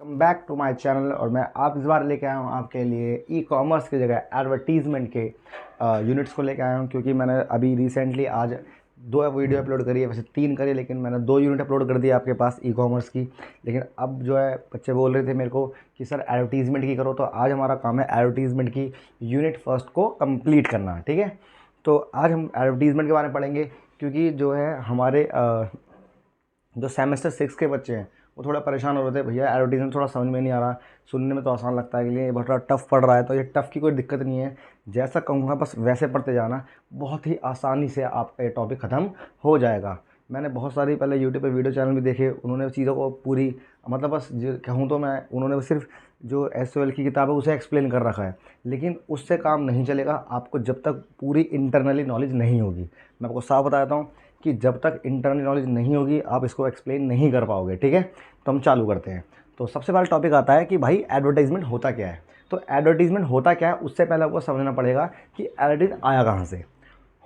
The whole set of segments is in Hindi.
Welcome back to my channel. और मैं आप इस बार लेके आया हूँ आपके लिए ई कॉमर्स की जगह एडवर्टीज़मेंट के यूनिट्स को लेके आया हूँ, क्योंकि मैंने अभी रिसेंटली आज 2 वीडियो अपलोड करी है, वैसे 3 करी, लेकिन मैंने 2 यूनिट अपलोड कर दी आपके पास ई कॉमर्स की। लेकिन अब जो है बच्चे बोल रहे थे मेरे को कि सर एडवर्टीज़मेंट की करो, तो आज हमारा काम है एडवर्टीज़मेंट की यूनिट फर्स्ट को कंप्लीट करना। ठीक है, तो आज हम एडवर्टीज़मेंट के बारे में पढ़ेंगे, क्योंकि जो है हमारे जो सेमेस्टर 6 के बच्चे हैं वो थोड़ा परेशान हो रहे थे, भैया एडवर्टीजमेंट थोड़ा समझ में नहीं आ रहा, सुनने में तो आसान लगता है कि ये बहुत टफ पढ़ रहा है। तो ये टफ़ की कोई दिक्कत नहीं है, जैसा कहूँगा बस वैसे पढ़ते जाना, बहुत ही आसानी से आपका ये टॉपिक ख़त्म हो जाएगा। मैंने बहुत सारी पहले यूट्यूब पे वीडियो चैनल भी देखे, उन्होंने चीज़ों को पूरी मतलब बस जो कहूँ तो मैं उन्होंने सिर्फ जो SOL की किताब है उसे एक्सप्लेन कर रखा है, लेकिन उससे काम नहीं चलेगा आपको जब तक पूरी इंटरनली नॉलेज नहीं होगी। मैं आपको साफ बताता हूँ कि जब तक इंटरनल नॉलेज नहीं होगी आप इसको एक्सप्लेन नहीं कर पाओगे। ठीक है, तो हम चालू करते हैं। तो सबसे पहला टॉपिक आता है कि भाई एडवर्टाइजमेंट होता क्या है। तो एडवर्टीजमेंट होता क्या है उससे पहले आपको समझना पड़ेगा कि एडवर्टीजमेंट आया कहाँ से।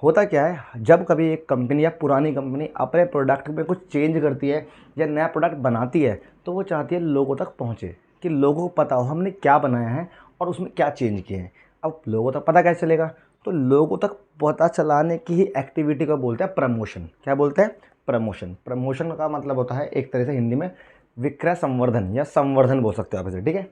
होता क्या है, जब कभी एक कंपनी या पुरानी कंपनी अपने प्रोडक्ट में कुछ चेंज करती है या नया प्रोडक्ट बनाती है, तो वो चाहती है लोगों तक पहुँचे, कि लोगों को पता हो हमने क्या बनाया है और उसमें क्या चेंज किए हैं। अब लोगों तक पता कैसे चलेगा, तो लोगों तक पता चलाने की ही एक्टिविटी को बोलते हैं प्रमोशन। क्या बोलते हैं? प्रमोशन। प्रमोशन का मतलब होता है एक तरह से हिंदी में विक्रय संवर्धन या संवर्धन बोल सकते हो आप इसे। ठीक है,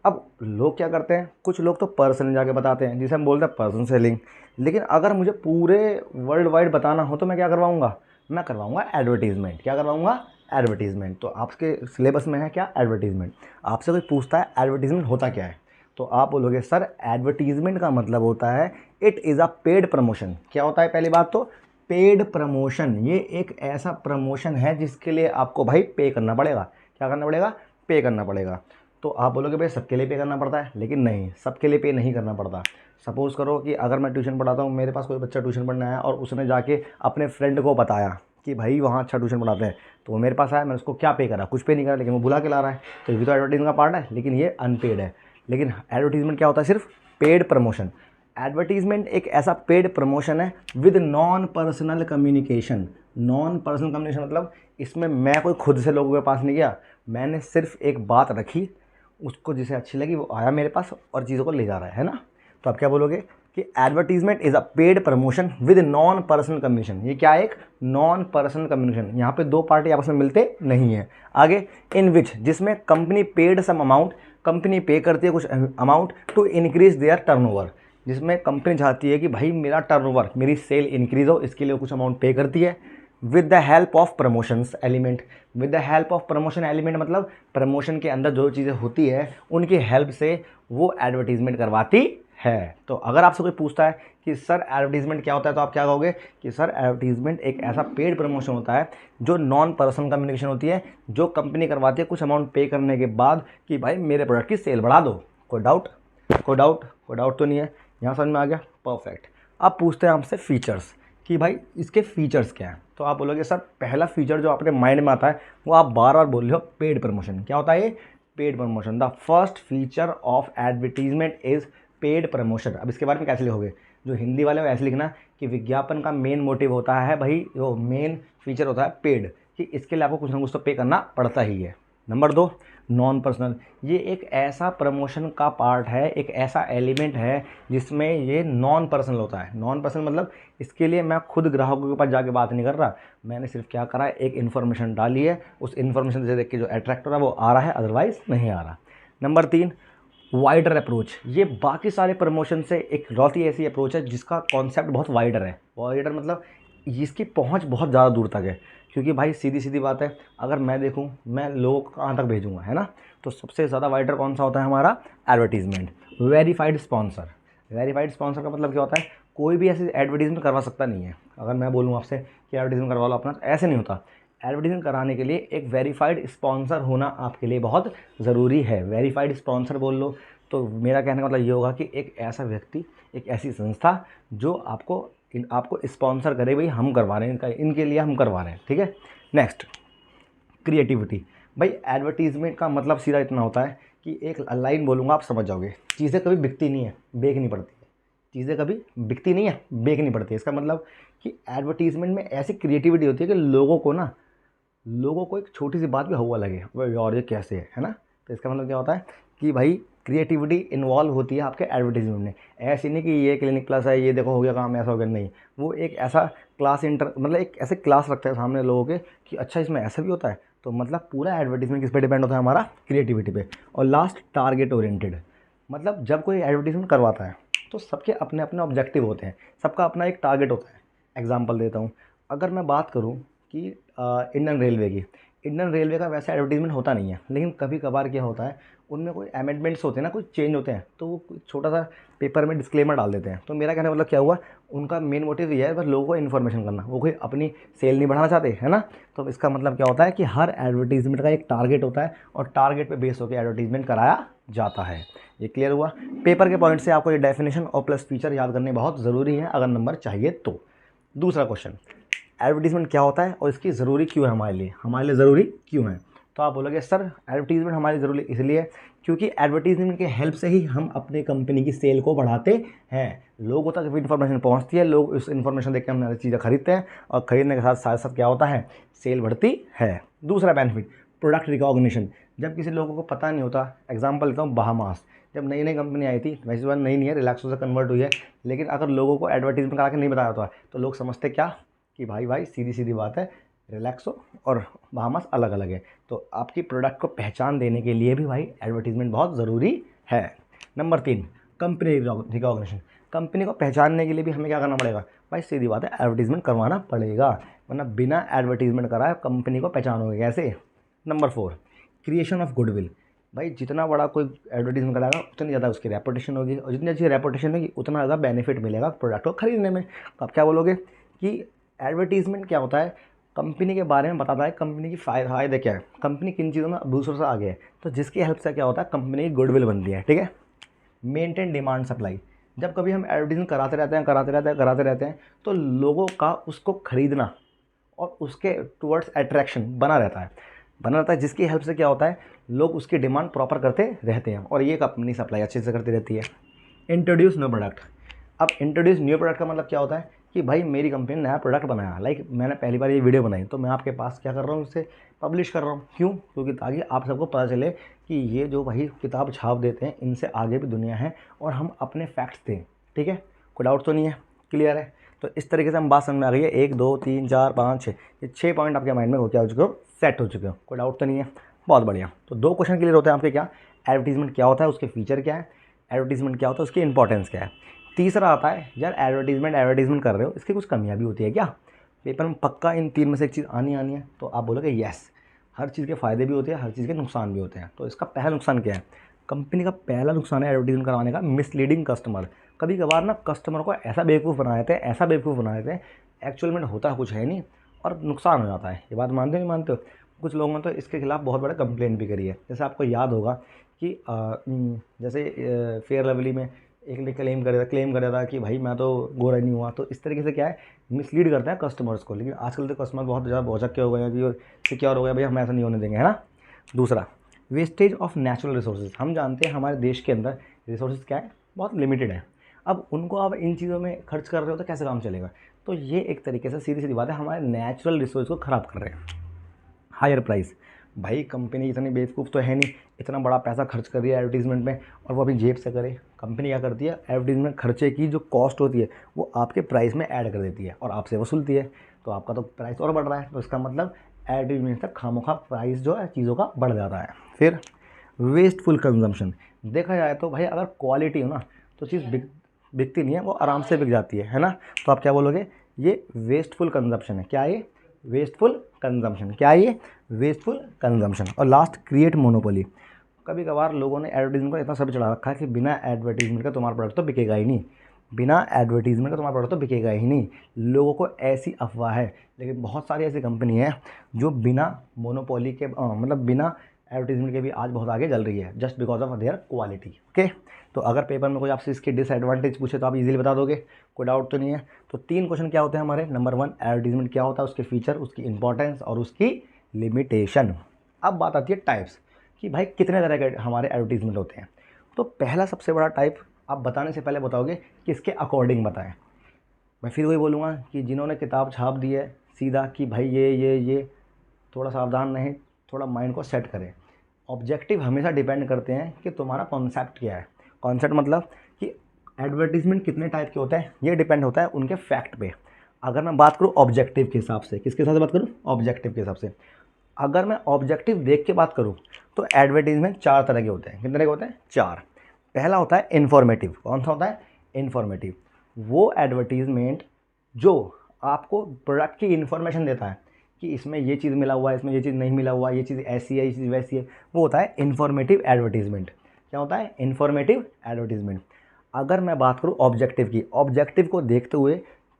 अब लोग क्या करते हैं, कुछ लोग तो पर्सन जाके बताते हैं, जिसे हम बोलते हैं पर्सन सेलिंग। लेकिन अगर मुझे पूरे वर्ल्ड वाइड बताना हो तो मैं क्या करवाऊंगा? मैं करवाऊंगा एडवर्टीजमेंट। क्या करवाऊंगा? एडवर्टीजमेंट। तो आपके सिलेबस में है क्या? एडवर्टीजमेंट। आपसे कोई पूछता है एडवर्टीजमेंट होता क्या है, तो आप बोलोगे सर एडवर्टीजमेंट का मतलब होता है it is a paid promotion. क्या होता है? पहली बात तो पेड प्रमोशन, ये एक ऐसा प्रमोशन है जिसके लिए आपको भाई पे करना पड़ेगा। क्या करना पड़ेगा? पे करना पड़ेगा। तो आप बोलोगे भाई सबके लिए पे करना पड़ता है, लेकिन नहीं, सबके लिए पे नहीं करना पड़ता। सपोज़ करो कि अगर मैं ट्यूशन पढ़ाता हूँ, मेरे पास कोई बच्चा ट्यूशन पढ़ने आया और उसने जाके अपने फ्रेंड को बताया कि भाई वहाँ अच्छा ट्यूशन पढ़ाते हैं, तो वो मेरे पास आया, मैंने उसको क्या पे करा? कुछ पे नहीं करा, लेकिन वो बुला के ला रहा है, तो ये भी तो एडवर्टीजमेंट का पार्ट है, लेकिन ये अनपेड है। लेकिन एडवर्टीजमेंट क्या होता है? सिर्फ पेड प्रमोशन। एडवर्टीजमेंट एक ऐसा पेड प्रमोशन है with non personal communication. Non personal communication मतलब इसमें मैं कोई खुद से लोगों के पास नहीं गया, मैंने सिर्फ एक बात रखी, उसको जिसे अच्छी लगी वो आया मेरे पास और चीज़ों को ले जा रहा है ना। तो आप क्या बोलोगे कि advertisement is a paid promotion with non personal communication. ये क्या है? एक नॉन पर्सनल कम्युनिकेशन। यहाँ पे दो पार्टी आपस में मिलते नहीं है। आगे, इन विच, जिसमें company paid some amount, company pay करती है कुछ amount to increase their turnover, जिसमें कंपनी चाहती है कि भाई मेरा टर्नओवर, मेरी सेल इंक्रीज हो, इसके लिए कुछ अमाउंट पे करती है। With the help of promotions element. With the help of promotion element मतलब प्रमोशन के अंदर जो चीज़ें होती है उनकी हेल्प से वो एडवर्टीजमेंट करवाती है। तो अगर आपसे कोई पूछता है कि सर एडवर्टीजमेंट क्या होता है, तो आप क्या कहोगे कि सर एडवर्टीजमेंट एक ऐसा पेड प्रमोशन होता है जो नॉन पर्सनल कम्युनिकेशन होती है, जो कंपनी करवाती है कुछ अमाउंट पे करने के बाद कि भाई मेरे प्रोडक्ट की सेल बढ़ा दो। कोई डाउट? कोई डाउट? कोई डाउट तो नहीं है? यहाँ समझ में आ गया? परफेक्ट। अब पूछते हैं आपसे फीचर्स कि भाई इसके फीचर्स क्या हैं। तो आप बोलोगे सर पहला फीचर जो आपके माइंड में आता है वो आप बार बार बोल रहे हो, पेड प्रमोशन। क्या होता है ये? Paid promotion. The first feature of advertisement is paid promotion. अब इसके बारे में कैसे लिखोगे? जो हिंदी वाले वो ऐसे लिखना कि विज्ञापन का मेन मोटिव होता है भाई, वो मेन फीचर होता है पेड, कि इसके लिए आपको कुछ ना कुछ तो पे करना पड़ता ही है। Number 2, non personal. ये एक ऐसा प्रमोशन का पार्ट है, एक ऐसा एलिमेंट है जिसमें ये नॉन पर्सनल होता है। नॉन पर्सनल मतलब इसके लिए मैं खुद ग्राहकों के पास जाके बात नहीं कर रहा, मैंने सिर्फ क्या करा है, एक इन्फॉर्मेशन डाली है, उस इन्फॉर्मेशन से देख के जो अट्रैक्ट हो रहा है वो आ रहा है, अदरवाइज नहीं आ रहा। Number 3, wider approach. ये बाकी सारे प्रमोशन से एक लौती ऐसी अप्रोच है जिसका कॉन्सेप्ट बहुत वाइडर है। वाइडर मतलब इसकी पहुंच बहुत ज़्यादा दूर तक है, क्योंकि भाई सीधी सीधी बात है, अगर मैं देखूं मैं लोगों को कहाँ तक भेजूंगा, है ना। तो सबसे ज़्यादा वाइडर कौन सा होता है हमारा? Advertisement. Verified sponsor. Verified sponsor का मतलब क्या होता है? कोई भी ऐसी एडवर्टीजमेंट करवा सकता नहीं है। अगर मैं बोलूँ आपसे कि एडवर्टीजमेंट करवा लो अपना, ऐसे नहीं होता। एडवर्टीजमेंट कराने के लिए एक वेरीफाइड स्पॉन्सर होना आपके लिए बहुत ज़रूरी है। वेरीफाइड स्पॉन्सर बोल लो तो मेरा कहने का मतलब ये होगा कि एक ऐसा व्यक्ति, एक ऐसी संस्था जो आपको स्पॉन्सर करे, भाई हम करवा रहे हैं, इनके लिए हम करवा रहे हैं। ठीक है। Next, creativity. भाई एडवर्टीजमेंट का मतलब सीधा इतना होता है कि एक लाइन बोलूँगा आप समझ जाओगे, चीज़ें कभी बिकती नहीं है, बेचनी पड़ती है। चीज़ें कभी बिकती नहीं है, बेचनी पड़ती है। इसका मतलब कि एडवर्टीजमेंट में ऐसी क्रिएटिविटी होती है कि लोगों को एक छोटी सी बात भी हुआ लगे, भाई यार ये कैसे है ना। तो इसका मतलब क्या होता है कि भाई क्रिएटिविटी इन्वॉल्व होती है आपके एडवर्टीजमेंट में। ऐसे नहीं कि ये क्लिनिक प्लस है, ये देखो हो गया काम, ऐसा हो गया, नहीं। वो एक ऐसा क्लास मतलब एक ऐसे क्लास रखता है सामने लोगों के कि अच्छा इसमें ऐसा भी होता है। तो मतलब पूरा एडवर्टीजमेंट किस पे डिपेंड होता है, हमारा क्रिएटिविटी पे। और लास्ट, टारगेट ओरिएंटेड। मतलब जब कोई एडवर्टीजमेंट करवाता है तो सबके अपने अपने ऑब्जेक्टिव होते हैं, सबका अपना एक टारगेट होता है। एग्जाम्पल देता हूँ, अगर मैं बात करूँ कि इंडियन रेलवे की, इंडियन रेलवे का वैसा एडवर्टीजमेंट होता नहीं है, लेकिन कभी कभार क्या होता है, उनमें कोई अमेंडमेंट्स होते हैं ना, कुछ चेंज होते हैं, तो वो कोई छोटा सा पेपर में डिस्क्लेमर डाल देते हैं। तो मेरा कहने का मतलब क्या हुआ, उनका मेन मोटिव ये है बस लोगों को इन्फॉर्मेशन करना, वो कोई अपनी सेल नहीं बढ़ाना चाहते, है ना। तो इसका मतलब क्या होता है कि हर एडवर्टीजमेंट का एक टारगेट होता है और टारगेट पे बेस होकर एडवर्टीजमेंट कराया जाता है। ये क्लियर हुआ। पेपर के पॉइंट से आपको ये डेफिनेशन और प्लस फीचर याद करने बहुत ज़रूरी है अगर नंबर चाहिए तो। दूसरा क्वेश्चन, एडवर्टीजमेंट क्या होता है और इसकी ज़रूरी क्यों है हमारे लिए ज़रूरी क्यों है। तो आप बोलोगे सर एडवर्टीजमेंट हमारे ज़रूरी इसलिए क्योंकि एडवर्टीजमेंट के हेल्प से ही हम अपने कंपनी की सेल को बढ़ाते हैं। लोगों तक इन्फॉर्मेशन पहुंचती है, लोग उस इन्फॉर्मेशन देख के हमारी चीज़ें खरीदते हैं और ख़रीदने के साथ साथ साथ क्या होता है, सेल बढ़ती है। दूसरा बेनिफिट, प्रोडक्ट रिकॉग्निशन। जब किसी लोगों को पता नहीं होता, एग्जाम्पल लेता हूँ बहामास, जब नई नई कंपनी आई थी, वैसे बात नई नहीं है, रिलैक्सो से कन्वर्ट हुई है, लेकिन अगर लोगों को एडवर्टीजमेंट करा के नहीं बताया होता तो लोग समझते क्या कि भाई सीधी सीधी बात है, रिलैक्सो और बहामास अलग अलग है। तो आपकी प्रोडक्ट को पहचान देने के लिए भी भाई एडवर्टीजमेंट बहुत ज़रूरी है। Number 3, company recognition. कंपनी को पहचानने के लिए भी हमें क्या करना पड़ेगा भाई, सीधी बात है, एडवर्टीजमेंट करवाना पड़ेगा, वरना बिना एडवर्टीजमेंट कराए कंपनी को पहचानोगे कैसे। Number 4, creation of goodwill. भाई जितना बड़ा कोई एडवर्टीजमेंट कराएगा उतनी ज़्यादा उसकी रेपुटेशन होगी, और जितनी अच्छी रेपुटेशन होगी उतना ज़्यादा बेनिफिट मिलेगा प्रोडक्ट को खरीदने में। तो आप क्या बोलोगे कि एडवर्टीजमेंट क्या होता है, कंपनी के बारे में बताता है, कंपनी की फ़ायदे क्या है, कंपनी किन चीज़ों में दूसरों से आगे है, तो जिसकी हेल्प से क्या होता है, कंपनी की गुडविल बनती है। ठीक है। Maintain demand supply. जब कभी हम एडवर्टीजमेंट कराते रहते हैं तो लोगों का उसको खरीदना और उसके टुवर्ड्स अट्रैक्शन बना रहता है, जिसकी हेल्प से क्या होता है, लोग उसकी डिमांड प्रॉपर करते रहते हैं और ये कंपनी सप्लाई अच्छे से करती रहती है। Introduce new product. अब इंट्रोड्यूस न्यू प्रोडक्ट का मतलब क्या होता है कि भाई मेरी कंपनी ने नया प्रोडक्ट बनाया, लाइक मैंने पहली बार ये वीडियो बनाई तो मैं आपके पास क्या कर रहा हूँ, इसे पब्लिश कर रहा हूँ। क्यों? क्योंकि ताकि आप सबको पता चले कि ये जो भाई किताब छाप देते हैं इनसे आगे भी दुनिया है और हम अपने फैक्ट्स दें। ठीक है, कोई डाउट तो नहीं है, क्लियर है। तो इस तरीके से हम बात समझ में आ गई है, 1 2 3 4 5 6, ये 6 पॉइंट आपके माइंड में हो क्या हो चुके हो, सेट हो चुके हो, कोई डाउट तो नहीं है। बहुत बढ़िया। तो 2 क्वेश्चन क्लियर होते हैं आपके, क्या एडवर्टीजमेंट क्या होता है, उसके फीचर क्या है, एडवर्टीजमेंट क्या होता है, उसकी इंपॉर्टेंस क्या है। तीसरा आता है यार एडवर्टीजमेंट कर रहे हो, इसकी कुछ कमियां भी होती है क्या, पेपर में पक्का इन 3 में से एक चीज़ आनी है। तो आप बोलोगे यस, हर चीज़ के फ़ायदे भी होते हैं, हर चीज़ के नुकसान भी होते हैं। तो इसका पहला नुकसान क्या है, कंपनी का पहला नुकसान है एडवर्टीजमेंट करवाने का, मिसलीडिंग कस्टमर। कभी कभार ना कस्टमर को ऐसा बेवकूफ़ बना देते हैं, एक्चुअल में होता कुछ है नहीं और नुकसान हो जाता है। ये बात मानते नहीं मानते हो? कुछ लोगों ने तो इसके खिलाफ बहुत बड़ा कंप्लेंट भी करी है। जैसे आपको याद होगा कि जैसे फेयर लवली में एक ने क्लेम कर रहा था कि भाई मैं तो गोरा नहीं हुआ। तो इस तरीके से क्या है, मिसलीड करते हैं कस्टमर्स को। लेकिन आजकल तो कस्टमर बहुत ज़्यादा भौचक के हो गए हैं कि सिक्योर हो गया, भाई हम ऐसा नहीं होने देंगे, है ना। दूसरा, वेस्टेज ऑफ नेचुरल रिसोर्सेज। हम जानते हैं हमारे देश के अंदर रिसोर्सेज क्या है, बहुत लिमिटेड है। अब उनको आप इन चीज़ों में खर्च कर रहे हो तो कैसे काम चलेगा। तो ये एक तरीके से सीधी सीधी बात है, हमारे नेचुरल रिसोर्स को ख़राब कर रहे हैं। हायर प्राइस, भाई कंपनी इतनी बेवकूफ़ तो है नहीं, इतना बड़ा पैसा खर्च कर रही है एडवर्टीजमेंट में और वो अपनी जेब से करे। कंपनी क्या करती है, एडवर्टीजमेंट खर्चे की जो कॉस्ट होती है वो आपके प्राइस में ऐड कर देती है और आपसे वसूलती है। तो आपका तो प्राइस और बढ़ रहा है, तो इसका मतलब एडवर्टीजमेंट तक खामोखा प्राइस जो है चीज़ों का बढ़ जाता है। फिर वेस्टफुल कंजम्पशन। देखा जाए तो भाई अगर क्वालिटी हो ना तो चीज़ बिकती नहीं है, वो आराम से बिक जाती है ना। तो आप क्या बोलोगे, ये वेस्टफुल कंजम्पशन है। क्या ये वेस्टफुल कंजम्पशन, क्या ये वेस्टफुल कंजम्पशन। और लास्ट, क्रिएट मोनोपोली। कभी कभार लोगों ने एडवर्टीजमेंट को इतना सब चढ़ा रखा है कि बिना एडवर्टीजमेंट का तुम्हारा प्रोडक्ट तो बिकेगा ही नहीं, बिना एडवर्टीजमेंट का तुम्हारा प्रोडक्ट तो बिकेगा ही नहीं। लोगों को ऐसी अफवाह है, लेकिन बहुत सारी ऐसी कंपनी है जो बिना मोनोपोली के मतलब बिना एडवर्टीजमेंट के भी आज बहुत आगे चल रही है, just because of their quality. Okay, तो अगर पेपर में कोई आपसे इसके डिसएडवांटेज पूछे तो आप इजीली बता दोगे, कोई डाउट तो नहीं है। तो 3 क्वेश्चन क्या होते हैं हमारे, नंबर 1 एडवर्टीजमेंट क्या होता है, उसके फीचर, उसकी इंपॉर्टेंस और उसकी लिमिटेशन। अब बात आती है टाइप्स कि भाई कितने तरह के हमारे एडवर्टीजमेंट होते हैं। तो पहला सबसे बड़ा टाइप आप बताने से पहले बताओगे किसके अकॉर्डिंग बताएं। मैं फिर वही बोलूँगा कि जिन्होंने किताब छाप दी है सीधा कि भाई ये थोड़ा सावधान रहें, थोड़ा माइंड को सेट करें। ऑब्जेक्टिव हमेशा डिपेंड करते हैं कि तुम्हारा कॉन्सेप्ट क्या है। कॉन्सेप्ट मतलब कि एडवर्टीजमेंट कितने टाइप के होते हैं, ये डिपेंड होता है उनके फैक्ट पे। अगर मैं बात करूँ ऑब्जेक्टिव के हिसाब से, किसके हिसाब से बात करूँ, ऑब्जेक्टिव के हिसाब से, अगर मैं ऑब्जेक्टिव देख के बात करूँ तो एडवर्टीजमेंट 4 तरह के होते हैं। कितने तरह के होते हैं, 4। पहला होता है इन्फॉर्मेटिव। कौन सा होता है, इन्फॉर्मेटिव। वो एडवर्टीजमेंट जो आपको प्रोडक्ट की इन्फॉर्मेशन देता है कि इसमें ये चीज़ मिला हुआ है, इसमें ये चीज़ नहीं मिला हुआ, ये चीज़ ऐसी है, ये चीज़ वैसी है, वो होता है इन्फॉर्मेटिव एडवर्टीजमेंट। क्या होता है, इन्फॉर्मेटिव एडवर्टीजमेंट। अगर मैं बात करूँ ऑब्जेक्टिव की, ऑब्जेक्टिव को देखते हुए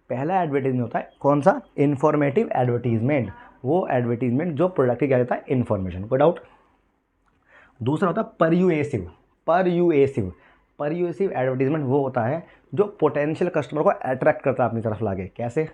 पहला एडवर्टीजमेंट होता है कौन सा, इन्फॉर्मेटिव एडवर्टीजमेंट। वो एडवर्टीजमेंट जो प्रोडक्ट की क्या देता है, इन्फॉर्मेशन, कोई डाउट। दूसरा होता है परयुएसिव। परयुएसिव परयुएसिव एडवर्टीजमेंट वो होता है जो पोटेंशियल कस्टमर को अट्रैक्ट करता है अपनी तरफ लाके। कैसे,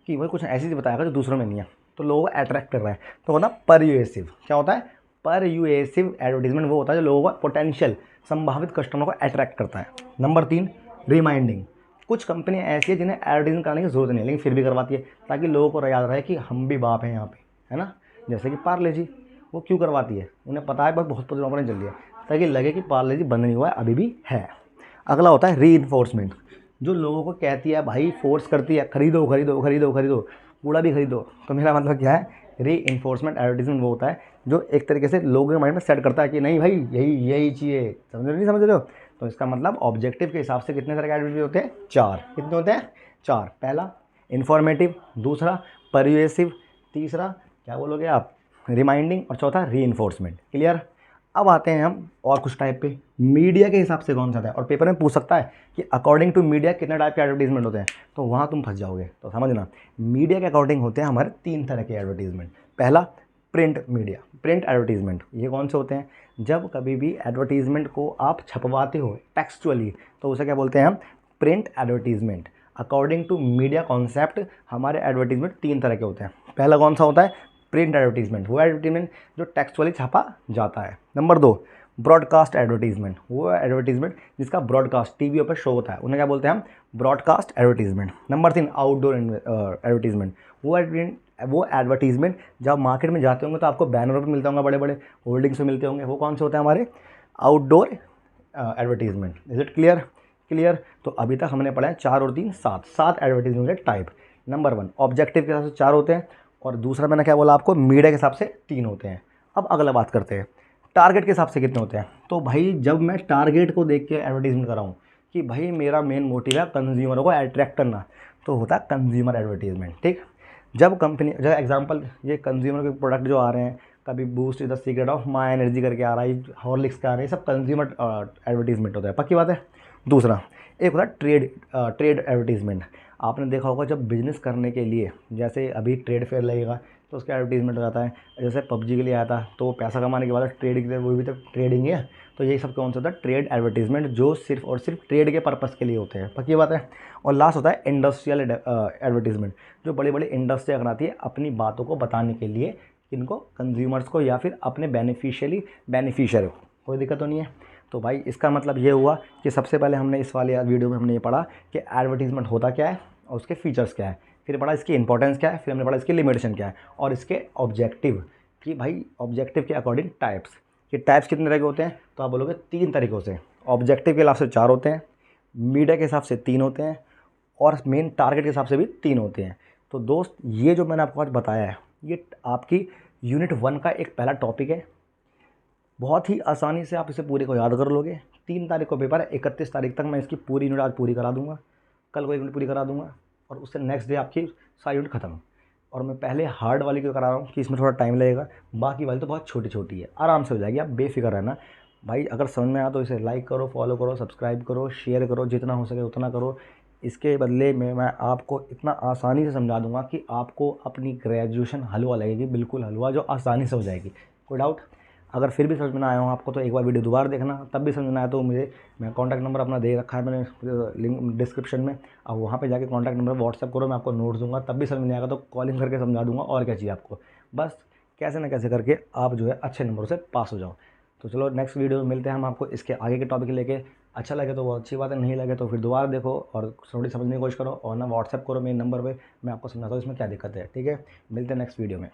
कि वही कुछ ऐसी चीज़ बताएगा जो दूसरों में नहीं है, तो लोगों को अट्रैक्ट कर रहा है, तो होता है परयुएसिव। क्या होता है, परयुएसिव एडवर्टीजमेंट वो होता है जो लोगों को पोटेंशियल संभावित कस्टमर को अट्रैक्ट करता है। Number 3, reminding. कुछ कंपनियां ऐसी है जिन्हें एडवर्टीजमेंट कराने की जरूरत नहीं है लेकिन फिर भी करवाती है ताकि लोगों को याद रहे कि हम भी बाप हैं यहाँ पे, है ना। जैसे कि पार्ले जी, वो क्यों करवाती है, उन्हें पता है बहुत दिनों पर चल रही है, ताकि लगे कि पार्ले जी बंद नहीं हुआ है, अभी भी है। अगला होता है रीइंफोर्समेंट, जो लोगों को कहती है, भाई फोर्स करती है, खरीदो खरीदो खरीदो खरीदो, कूड़ा भी खरीदो। तो मेरा मतलब क्या है, रीइंफोर्समेंट एडवर्टीजमेंट वो होता है जो एक तरीके से लोगों के माइंड में सेट करता है कि नहीं भाई यही यही चाहिए। समझ रहे, नहीं समझ रहे हो। तो इसका मतलब ऑब्जेक्टिव के हिसाब से कितने तरह के एडवर्टीजमेंट होते हैं, 4। कितने होते हैं, 4। पहला इन्फॉर्मेटिव, दूसरा परयुएसिव, तीसरा क्या बोलोगे आप, रिमाइंडिंग, और चौथा रीइंफोर्समेंट। क्लियर। अब आते हैं हम और कुछ टाइप पे, मीडिया के हिसाब से कौन सा था, और पेपर में पूछ सकता है कि अकॉर्डिंग टू मीडिया कितने टाइप के एडवर्टीजमेंट होते हैं, तो वहाँ तुम फंस जाओगे। तो समझना, मीडिया के अकॉर्डिंग होते हैं हमारे 3 तरह के एडवर्टीजमेंट। पहला प्रिंट मीडिया, प्रिंट एडवर्टीजमेंट। ये कौन से होते हैं, जब कभी भी एडवर्टीजमेंट को आप छपवाते हो टेक्सचुअली, तो उसे क्या बोलते हैं हम, print advertisement. According to media concept हमारे एडवर्टीजमेंट 3 तरह के होते हैं। पहला कौन सा होता है, प्रिंट एडवर्टीजमेंट, वो एडवर्टीजमेंट जो टेक्सचुअली छापा जाता है। नंबर 2, ब्रॉडकास्ट एडवर्टीजमेंट, वो एडवर्टीजमेंट जिसका ब्रॉडकास्ट टीवी पर शो होता है, उन्हें क्या बोलते हैं हम, broadcast advertisement. Number 3, outdoor advertisement, वो एडवर्टीजमेंट जब मार्केट में जाते होंगे तो आपको बैनरों पर मिलते होंगे, बड़े बड़े होल्डिंग्स में मिलते होंगे, वो कौन से होते हैं हमारे, outdoor advertisement. Is it clear, clear. तो अभी तक हमने पढ़ा है 4 और 3 7 एडवर्टीजमेंट के टाइप। नंबर 1 ऑब्जेक्टिव के हिसाब से 4 होते हैं, और दूसरा मैंने क्या बोला आपको, मीडिया के हिसाब से 3 होते हैं। अब अगला बात करते हैं टारगेट के हिसाब से कितने होते हैं। तो भाई जब मैं टारगेट को देख के एडवर्टीजमेंट कराऊँ कि भाई मेरा मेन मोटिव है कंज्यूमर को अट्रैक्ट करना, तो होता है कंज्यूमर एडवर्टीजमेंट। ठीक, जब कंपनी, जब एग्जांपल ये कंज्यूमर के प्रोडक्ट जो आ रहे हैं, कभी boost is the secret of my energy करके आ रहा है, हॉर्लिक्स का आ रहा है, सब कंज्यूमर एडवर्टीजमेंट होता है, पक्की बात है। दूसरा एक होता है ट्रेड एडवर्टीजमेंट। आपने देखा होगा जब बिजनेस करने के लिए, जैसे अभी ट्रेड फेयर लगेगा तो उसका एडवर्टीजमेंट हो जाता है, जैसे पबजी के लिए आया था तो पैसा कमाने के बाद ट्रेड के लिए, वो भी तो ट्रेडिंग है। तो यही सब कौन सा होता है, ट्रेड एडवर्टीजमेंट, जो सिर्फ और सिर्फ ट्रेड के पर्पस के लिए होते हैं, पक्की बात है। और लास्ट होता है इंडस्ट्रियल एडवर्टीजमेंट, जो बड़ी बड़ी इंडस्ट्री कराती है अपनी बातों को बताने के लिए, इनको कंज्यूमर्स को या फिर अपने बेनिफिशियरी को। कोई दिक्कत तो नहीं है। तो भाई इसका मतलब ये हुआ कि सबसे पहले हमने इस वाले वीडियो में हमने ये पढ़ा कि एडवर्टीजमेंट होता क्या है और उसके फीचर्स क्या है, फिर पढ़ा इसकी इंपॉर्टेंस क्या है, फिर हमने पढ़ा इसकी लिमिटेशन क्या है, और इसके ऑब्जेक्टिव, कि भाई ऑब्जेक्टिव के अकॉर्डिंग टाइप्स, कि टाइप्स कितने तरह के होते हैं, तो आप बोलोगे 3 तरीक़ों से। ऑब्जेक्टिव के हिसाब से 4 होते हैं, मीडिया के हिसाब से 3 होते हैं, और मेन टारगेट के हिसाब से भी 3 होते हैं। तो दोस्त ये जो मैंने आपको आज बताया है, ये आपकी यूनिट 1 का एक पहला टॉपिक है। बहुत ही आसानी से आप इसे पूरे को याद कर लोगे। 3 तारीख को पेपर है, 31 तारीख तक मैं इसकी पूरी यूनिट आज पूरी करा दूंगा, कल को एक यूनिट पूरी करा दूंगा, और उससे नेक्स्ट डे आपकी सारी यूनिट खत्म। और मैं पहले हार्ड वाली क्यों करा रहा हूँ कि इसमें थोड़ा टाइम लगेगा, बाकी वाली तो बहुत छोटी छोटी है, आराम से हो जाएगी, आप बेफिक्र रहना। भाई अगर समझ में आया तो इसे लाइक करो, फॉलो करो, सब्सक्राइब करो, शेयर करो, जितना हो सके उतना करो। इसके बदले में मैं आपको इतना आसानी से समझा दूंगा कि आपको अपनी ग्रेजुएशन हलवा लगेगी, बिल्कुल हलवा, जो आसानी से हो जाएगी। कोई डाउट? अगर फिर भी समझ में ना आया हो आपको तो एक बार वीडियो दोबारा देखना, तब भी समझ में आया तो मैं कॉन्टैक्ट नंबर अपना दे रखा है मैंने लिंक डिस्क्रिप्शन में, अब वहाँ पे जाके कॉन्टैक्ट नंबर व्हाट्सअप करो, मैं आपको नोट्स दूंगा, तब भी समझ में नहीं आएगा तो कॉलिंग करके समझा दूंगा। और क्या चाहिए आपको, बस कैसे ना कैसे करके आप जो है अच्छे नंबरों से पास हो जाओ। तो चलो नेक्स्ट वीडियो में मिलते हैं हम आपको इसके आगे के टॉपिक लेके। अच्छा लगे तो बहुत अच्छी बात है, नहीं लगे तो फिर दोबारा देखो और थोड़ी समझने की कोशिश करो, और ना व्हाट्सएप करो मेरे नंबर पे, मैं आपको समझाता हूँ इसमें क्या दिक्कत है। ठीक है, मिलते हैं नेक्स्ट वीडियो में।